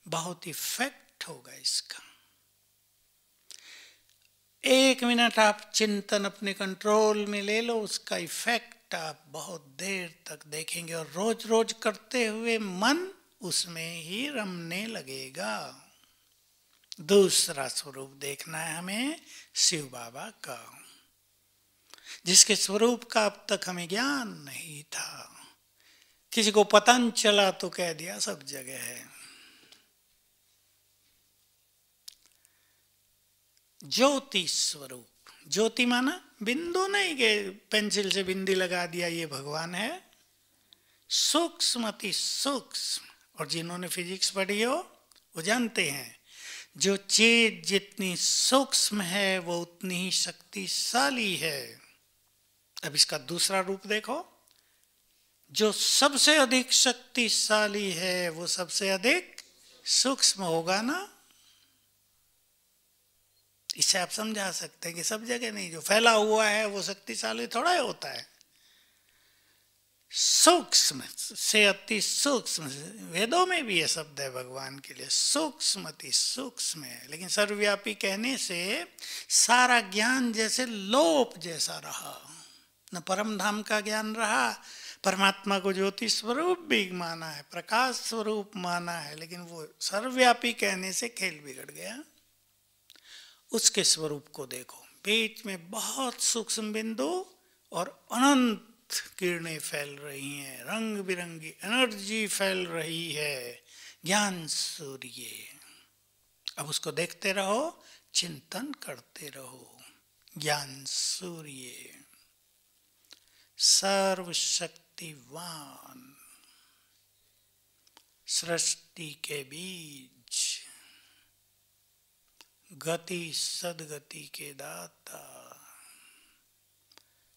बहुत इफेक्ट होगा इसका। 1 मिनट आप चिंतन अपने कंट्रोल में ले लो, उसका इफेक्ट आप बहुत देर तक देखेंगे। और रोज रोज करते हुए मन उसमें ही रमने लगेगा। दूसरा स्वरूप देखना है हमें, शिव बाबा का, जिसके स्वरूप का अब तक हमें ज्ञान नहीं था। किसी को पता नहीं चला तो कह दिया सब जगह है। ज्योति स्वरूप, ज्योति माना बिंदु नहीं कि पेंसिल से बिंदी लगा दिया ये भगवान है, सूक्ष्म अति सूक्ष्म। और जिन्होंने फिजिक्स पढ़ी हो वो जानते हैं जो चीज जितनी सूक्ष्म है वो उतनी ही शक्तिशाली है। अब इसका दूसरा रूप देखो, जो सबसे अधिक शक्तिशाली है वो सबसे अधिक सूक्ष्म होगा ना। इससे आप समझा सकते हैं कि सब जगह नहीं, जो फैला हुआ है वो शक्तिशाली थोड़ा ही होता है। सूक्ष्म से अति सूक्ष्म, वेदों में भी ये शब्द है भगवान के लिए, सूक्ष्म अति सूक्ष्म है। लेकिन सर्वव्यापी कहने से सारा ज्ञान जैसे लोप जैसा रहा, न परम धाम का ज्ञान रहा। परमात्मा को ज्योति स्वरूप भी माना है, प्रकाश स्वरूप माना है, लेकिन वो सर्वव्यापी कहने से खेल बिगड़ गया। उसके स्वरूप को देखो, बीच में बहुत सूक्ष्म बिंदु और अनंत किरणें फैल रही हैं, रंग बिरंगी एनर्जी फैल रही है, ज्ञान सूर्य। अब उसको देखते रहो, चिंतन करते रहो। ज्ञान सूर्य सर्वशक्तिवान, सृष्टि के बीज, गति सदगति के दाता,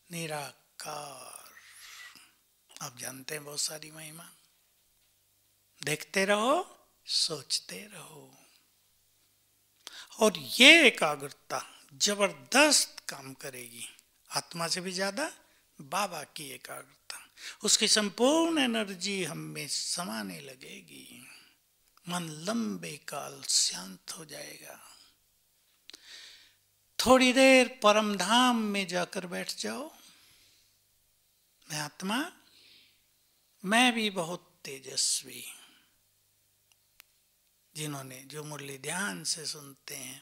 निराकार। आप जानते हैं बहुत सारी महिमा। देखते रहो, सोचते रहो, और ये एकाग्रता जबरदस्त काम करेगी। आत्मा से भी ज्यादा बाबा की एकाग्रता, उसकी संपूर्ण एनर्जी हम में समाने लगेगी। मन लंबे काल शांत हो जाएगा। थोड़ी देर परम धाम में जाकर बैठ जाओ। मैं आत्मा, मैं भी बहुत तेजस्वी। जिन्होंने जो मुरली ध्यान से सुनते हैं,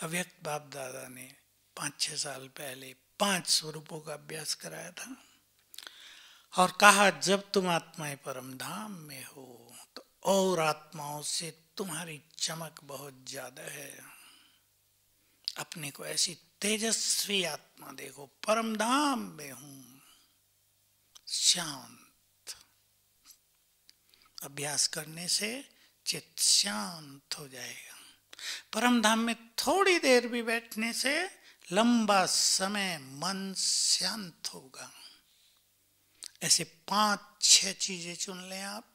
अव्यक्त बाप दादा ने 5-6 साल पहले 5 स्वरूपों का अभ्यास कराया था और कहा जब तुम आत्माएं परम धाम में हो तो और आत्माओं से तुम्हारी चमक बहुत ज्यादा है। अपने को ऐसी तेजस्वी आत्मा देखो, परम धाम में हूं, शांत। अभ्यास करने से चित्त शांत हो जाएगा। परम धाम में थोड़ी देर भी बैठने से लंबा समय मन शांत होगा। ऐसे 5-6 चीजें चुन लें आप।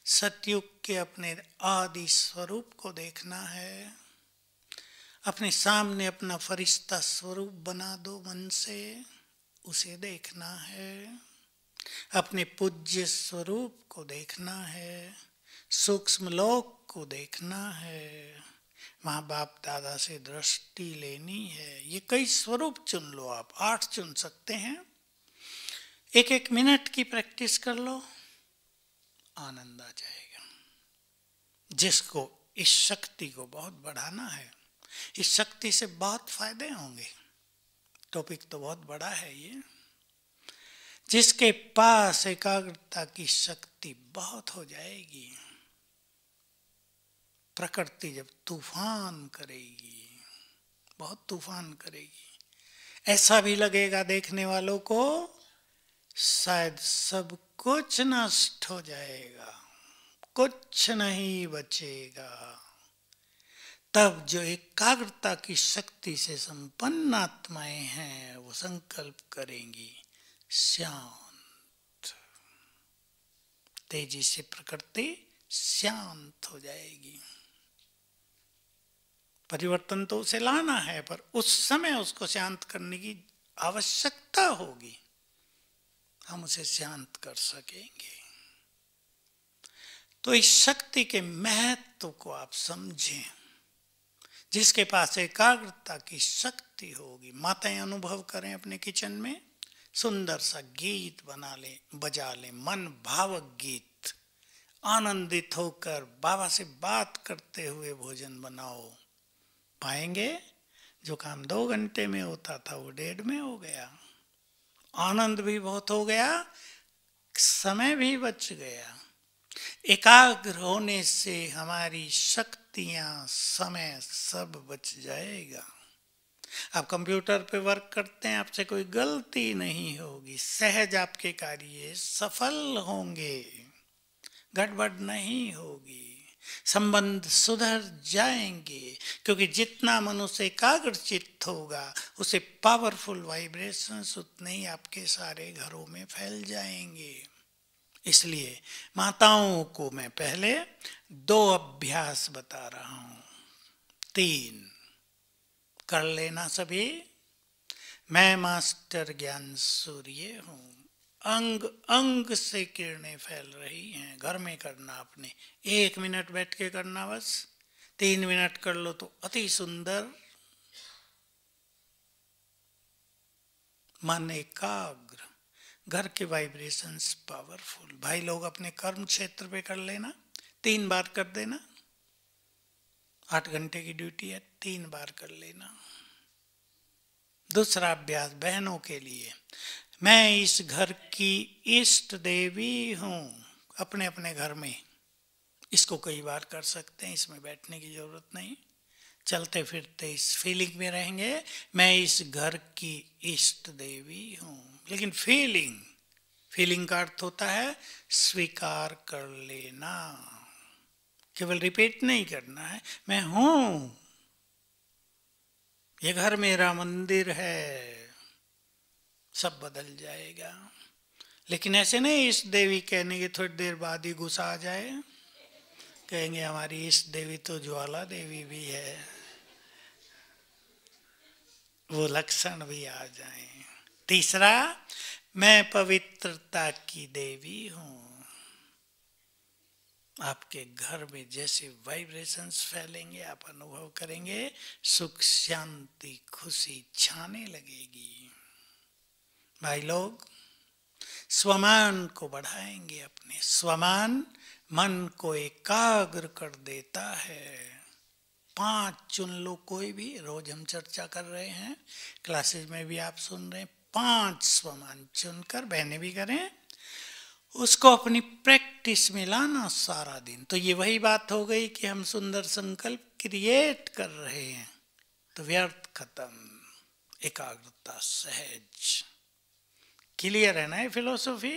सतयुग के अपने आदि स्वरूप को देखना है। अपने सामने अपना फरिश्ता स्वरूप बना दो मन से, उसे देखना है। अपने पूज्य स्वरूप को देखना है। सूक्ष्म लोक को देखना है। माँ बाप दादा से दृष्टि लेनी है। ये कई स्वरूप चुन लो आप, 8 चुन सकते हैं। 1-1 मिनट की प्रैक्टिस कर लो, आनंद आ जाएगा। जिसको इस शक्ति को बहुत बढ़ाना है, इस शक्ति से बहुत फायदे होंगे। टॉपिक तो बहुत बड़ा है ये। जिसके पास एकाग्रता की शक्ति बहुत हो जाएगी, प्रकृति जब तूफान करेगी, बहुत तूफान करेगी, ऐसा भी लगेगा देखने वालों को शायद सब कुछ नष्ट हो जाएगा, कुछ नहीं बचेगा। तब जो एकाग्रता की शक्ति से संपन्न आत्माएं हैं वो संकल्प करेंगी, शांत। तेजी से प्रकृति शांत हो जाएगी। परिवर्तन तो उसे लाना है, पर उस समय उसको शांत करने की आवश्यकता होगी, हम उसे शांत कर सकेंगे। तो इस शक्ति के महत्व को आप समझें। जिसके पास एकाग्रता की शक्ति होगी, माताएं अनुभव करें अपने किचन में, सुंदर सा गीत बना लें, बजा लें, मन भावक गीत, आनंदित होकर बाबा से बात करते हुए भोजन बनाओ। पाएंगे जो काम 2 घंटे में होता था वो 1.5 में हो गया। आनंद भी बहुत हो गया, समय भी बच गया। एकाग्र होने से हमारी शक्तियां, समय सब बच जाएगा। आप कंप्यूटर पे वर्क करते हैं, आपसे कोई गलती नहीं होगी, सहज आपके कार्य सफल होंगे, गड़बड़ नहीं होगी, संबंध सुधर जाएंगे, क्योंकि जितना मनुष्य एकाग्रचित्त होगा उसे पावरफुल वाइब्रेशंस उतने ही आपके सारे घरों में फैल जाएंगे। इसलिए माताओं को मैं पहले 2 अभ्यास बता रहा हूं, 3 कर लेना सभी। मैं मास्टर ज्ञान सूर्य हूं, अंग अंग से किरणें फैल रही हैं। घर में करना, आपने 1 मिनट बैठ के करना, बस 3 मिनट कर लो तो अति सुंदर, मन एकाग्र, घर के वाइब्रेशंस पावरफुल। भाई लोग अपने कर्म क्षेत्र पे कर लेना, 3 बार कर देना, 8 घंटे की ड्यूटी है, 3 बार कर लेना। दूसरा अभ्यास बहनों के लिए, मैं इस घर की इष्ट देवी हूं। अपने अपने घर में इसको कई बार कर सकते हैं, इसमें बैठने की जरूरत नहीं, चलते फिरते इस फीलिंग में रहेंगे, मैं इस घर की इष्ट देवी हूं। लेकिन फीलिंग का अर्थ होता है स्वीकार कर लेना, केवल रिपीट नहीं करना है, मैं हूं, ये घर मेरा मंदिर है, सब बदल जाएगा। लेकिन ऐसे नहीं इस देवी कहने के थोड़ी देर बाद ही गुस्सा आ जाए, कहेंगे हमारी इस देवी तो ज्वाला देवी भी है, वो लक्षण भी आ जाए। तीसरा, मैं पवित्रता की देवी हूं। आपके घर में जैसे वाइब्रेशंस फैलेंगे आप अनुभव करेंगे, सुख शांति खुशी छाने लगेगी। भाई लोग, स्वमान को बढ़ाएंगे अपने, स्वमान मन को एकाग्र कर देता है। 5 चुन लो, कोई भी, रोज हम चर्चा कर रहे हैं, क्लासेस में भी आप सुन रहे हैं, 5 स्वमान चुनकर, बहनें भी करें, उसको अपनी प्रैक्टिस में लाना सारा दिन। तो ये वही बात हो गई कि हम सुंदर संकल्प क्रिएट कर रहे हैं, तो व्यर्थ खत्म, एकाग्रता सहज। क्लियर है ना ये फिलोसॉफी?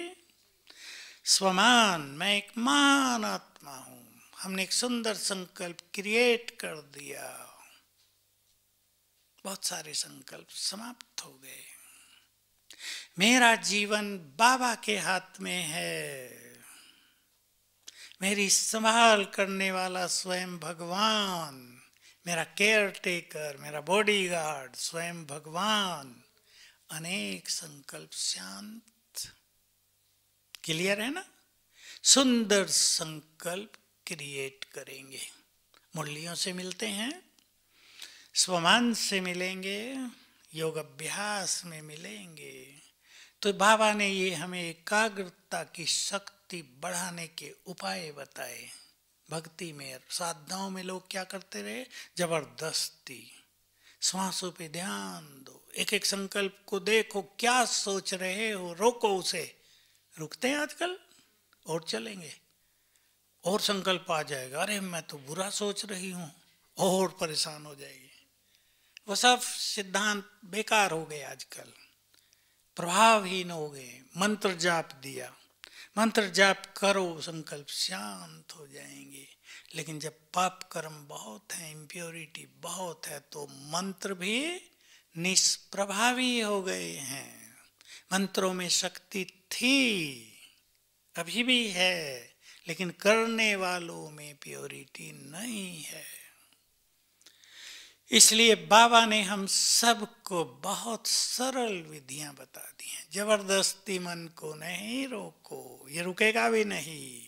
स्वमान, मैं एक महान आत्मा हूं, हमने एक सुंदर संकल्प क्रिएट कर दिया, बहुत सारे संकल्प समाप्त हो गए। मेरा जीवन बाबा के हाथ में है, मेरी संभाल करने वाला स्वयं भगवान, मेरा केयर टेकर, मेरा बॉडीगार्ड स्वयं भगवान। अनेक संकल्प शांत। क्लियर है ना? सुंदर संकल्प क्रिएट करेंगे। मुरलियों से मिलते हैं, स्वमान से मिलेंगे, योग अभ्यास में मिलेंगे। तो बाबा ने ये हमें एकाग्रता की शक्ति बढ़ाने के उपाय बताए। भक्ति में, साधनाओं में लोग क्या करते रहे, जबरदस्ती श्वासों पे ध्यान दो, एक एक संकल्प को देखो, क्या सोच रहे हो, रोको उसे। रुकते हैं आजकल, और चलेंगे, और संकल्प आ जाएगा, अरे मैं तो बुरा सोच रही हूं, और परेशान हो जाएगी। वो सब सिद्धांत बेकार हो गए आजकल, प्रभावहीन हो गए। मंत्र जाप दिया, मंत्र जाप करो, संकल्प शांत हो जाएंगे। लेकिन जब पाप कर्म बहुत है, इम्प्योरिटी बहुत है, तो मंत्र भी निष्प्रभावी हो गए हैं। मंत्रों में शक्ति थी, अभी भी है, लेकिन करने वालों में प्योरिटी नहीं है। इसलिए बाबा ने हम सबको बहुत सरल विधियां बता दी हैं। जबरदस्ती मन को नहीं रोको, ये रुकेगा भी नहीं।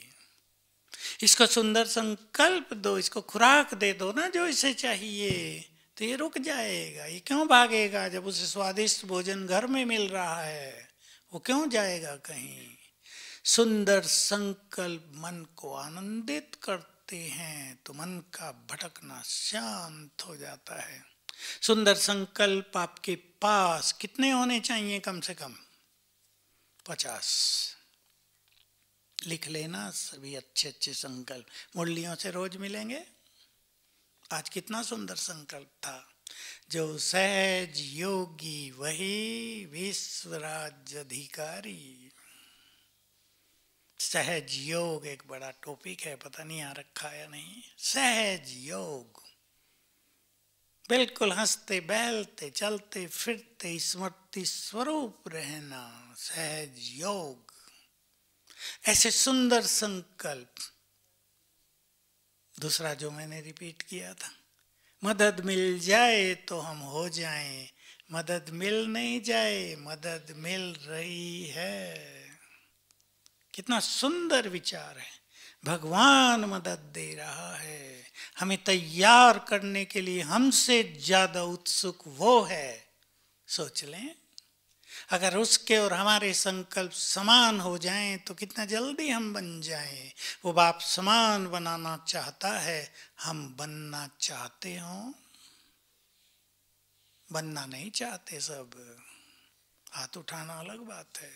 इसको सुंदर संकल्प दो, इसको खुराक दे दो ना जो इसे चाहिए, तो ये रुक जाएगा। ये क्यों भागेगा? जब उसे स्वादिष्ट भोजन घर में मिल रहा है, वो क्यों जाएगा कहीं? सुंदर संकल्प मन को आनंदित करते हैं, तो मन का भटकना शांत हो जाता है। सुंदर संकल्प आपके पास कितने होने चाहिए? कम से कम 50। लिख लेना सभी अच्छे अच्छे संकल्प। मुरलियों से रोज मिलेंगे। आज कितना सुंदर संकल्प था, जो सहज योगी वही विश्व राज्य अधिकारी। सहज योग एक बड़ा टॉपिक है, पता नहीं आ रखा है या नहीं। सहज योग, बिल्कुल हंसते बहलते चलते फिरते स्मृति स्वरूप रहना, सहज योग। ऐसे सुंदर संकल्प। दूसरा जो मैंने रिपीट किया था, मदद मिल जाए तो हम हो जाएं, मदद मिल नहीं जाए मदद मिल रही है। कितना सुंदर विचार है। भगवान मदद दे रहा है, हमें तैयार करने के लिए हमसे ज्यादा उत्सुक वो है। सोच लें, अगर उसके और हमारे संकल्प समान हो जाएं तो कितना जल्दी हम बन जाएं। वो बाप समान बनाना चाहता है, हम बनना चाहते हो? बनना नहीं चाहते सब। हाथ उठाना अलग बात है।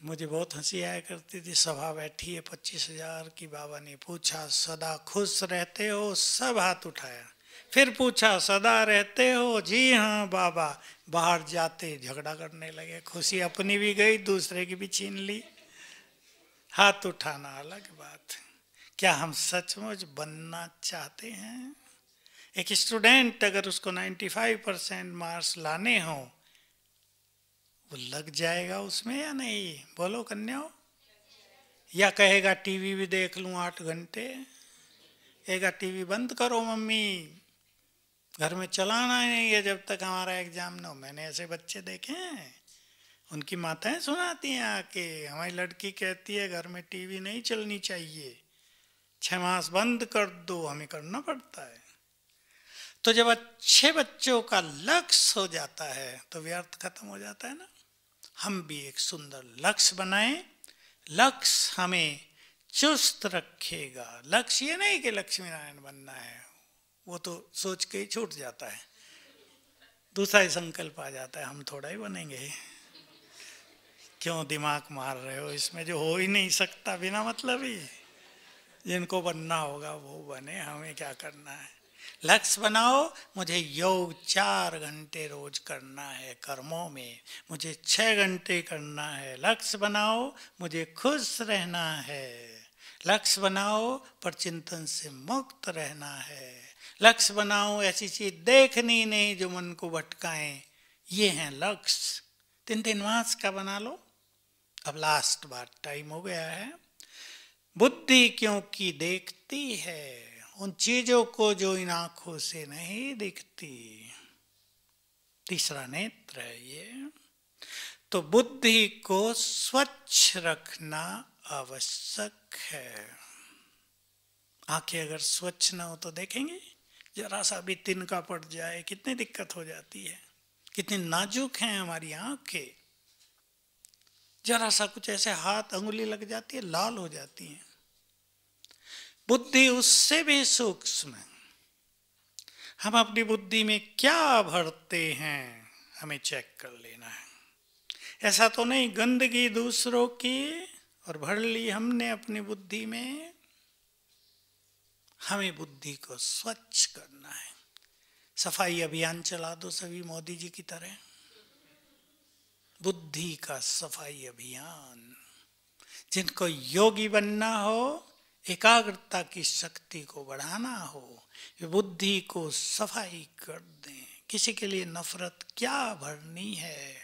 मुझे बहुत हंसी आया करती थी, सभा बैठी है 25,000 की, बाबा ने पूछा सदा खुश रहते हो? सब हाथ उठाया। फिर पूछा सदा रहते हो? जी हाँ बाबा। बाहर जाते झगड़ा करने लगे, खुशी अपनी भी गई दूसरे की भी छीन ली। हाथ उठाना अलग बात है। क्या हम सचमुच बनना चाहते हैं? एक स्टूडेंट अगर उसको 95% मार्क्स लाने हो, वो लग जाएगा उसमें या नहीं? बोलो कन्याओं। या कहेगा टीवी भी देख लूं 8 घंटे? कहेगा टीवी बंद करो मम्मी, घर में चलाना ही नहीं है जब तक हमारा एग्जाम ना हो। मैंने ऐसे बच्चे देखे हैं, उनकी माताएं सुनाती हैं आके, हमारी लड़की कहती है घर में टीवी नहीं चलनी चाहिए, 6 मास बंद कर दो, हमें करना पड़ता है। तो जब अच्छे बच्चों का लक्ष्य हो जाता है तो व्यर्थ खत्म हो जाता है ना। हम भी एक सुंदर लक्ष्य बनाएं। लक्ष्य हमें चुस्त रखेगा। लक्ष्य ये नहीं कि लक्ष्मी नारायण बनना है, वो तो सोच के ही छूट जाता है। दूसरा ही संकल्प आ जाता है, हम थोड़ा ही बनेंगे। क्यों दिमाग मार रहे हो इसमें जो हो ही नहीं सकता बिना मतलब ही? जिनको बनना होगा वो बने, हमें क्या करना है। लक्ष्य बनाओ, मुझे योग 4 घंटे रोज करना है कर्मों में, मुझे 6 घंटे करना है। लक्ष्य बनाओ, मुझे खुश रहना है। लक्ष्य बनाओ, पर चिंतन से मुक्त रहना है। लक्ष्य बनाओ, ऐसी चीज देखनी नहीं जो मन को भटकाएं। ये है लक्ष्य। 3-3 मास का बना लो। अब लास्ट बार, टाइम हो गया है। बुद्धि क्योंकि देखती है उन चीजों को जो इन आंखों से नहीं दिखती। तीसरा नेत्र है ये। तो बुद्धि को स्वच्छ रखना आवश्यक है। आंखें अगर स्वच्छ ना हो तो देखेंगे, जरा सा भी तिनका पड़ जाए कितनी दिक्कत हो जाती है। कितनी नाजुक हैं हमारी आंखें। जरा सा कुछ ऐसे हाथ अंगुली लग जाती है, लाल हो जाती है। बुद्धि उससे भी सूक्ष्म है। हम अपनी बुद्धि में क्या भरते हैं, हमें चेक कर लेना है। ऐसा तो नहीं गंदगी दूसरों की और भर ली हमने अपनी बुद्धि में। हमें बुद्धि को स्वच्छ करना है। सफाई अभियान चला दो सभी मोदी जी की तरह। बुद्धि का सफाई अभियान। जिनको योगी बनना हो, एकाग्रता की शक्ति को बढ़ाना हो, वे बुद्धि को सफाई कर दें। किसी के लिए नफरत क्या भरनी है,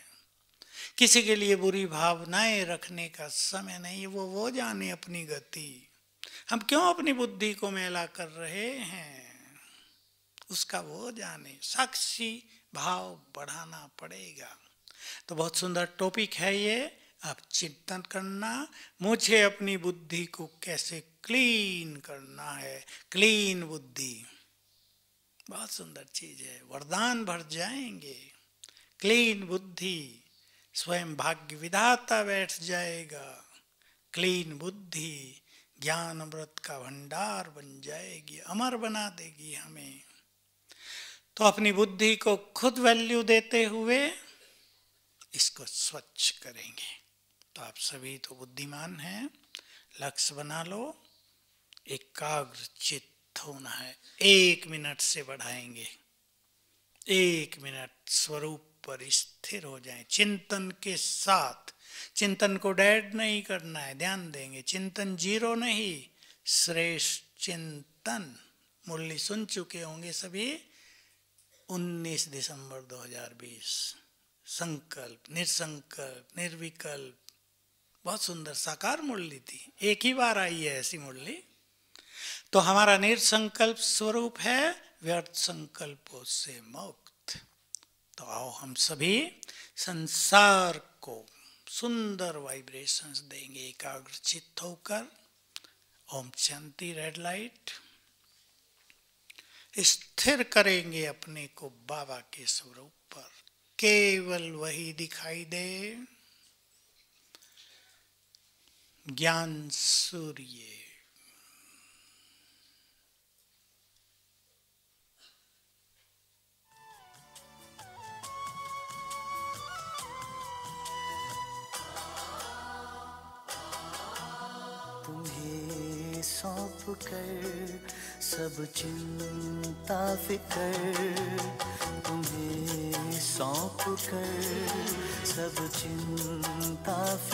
किसी के लिए बुरी भावनाएं रखने का समय नहीं। वो जाने अपनी गति। हम क्यों अपनी बुद्धि को मैला कर रहे हैं, उसका वो जाने। साक्षी भाव बढ़ाना पड़ेगा। तो बहुत सुंदर टॉपिक है ये। आप चिंतन करना, मुझे अपनी बुद्धि को कैसे क्लीन करना है। क्लीन बुद्धि बहुत सुंदर चीज है, वरदान भर जाएंगे। क्लीन बुद्धि, स्वयं भाग्य विधाता बैठ जाएगा। क्लीन बुद्धि ज्ञान अमृत का भंडार बन जाएगी, अमर बना देगी हमें। तो अपनी बुद्धि को खुद वैल्यू देते हुए इसको स्वच्छ करेंगे। तो आप सभी तो बुद्धिमान हैं। लक्ष्य बना लो, एकाग्र चित्त होना है, 1 मिनट से बढ़ाएंगे। 1 मिनट स्वरूप पर स्थिर हो जाएं चिंतन के साथ। चिंतन को डेड नहीं करना है, ध्यान देंगे। चिंतन जीरो नहीं, श्रेष्ठ चिंतन। मुरली सुन चुके होंगे सभी। 19 दिसंबर 2020। संकल्प, निसंकल्प, निर्विकल्प, बहुत सुंदर साकार मुरली थी। एक ही बार आई है ऐसी मुरली। तो हमारा निसंकल्प स्वरूप है, व्यर्थ संकल्पों से मुक्त। तो आओ हम सभी संसार को सुंदर वाइब्रेशंस देंगे एकाग्रचित्त होकर। ओम शांति। Red light. स्थिर करेंगे अपने को बाबा के स्वरूप पर, केवल वही दिखाई दे। ज्ञान सूर्य। तुम्हें सौंप कर सब चिंता फिकर, तुम्हें सौंप कर सब चिंता फिकर।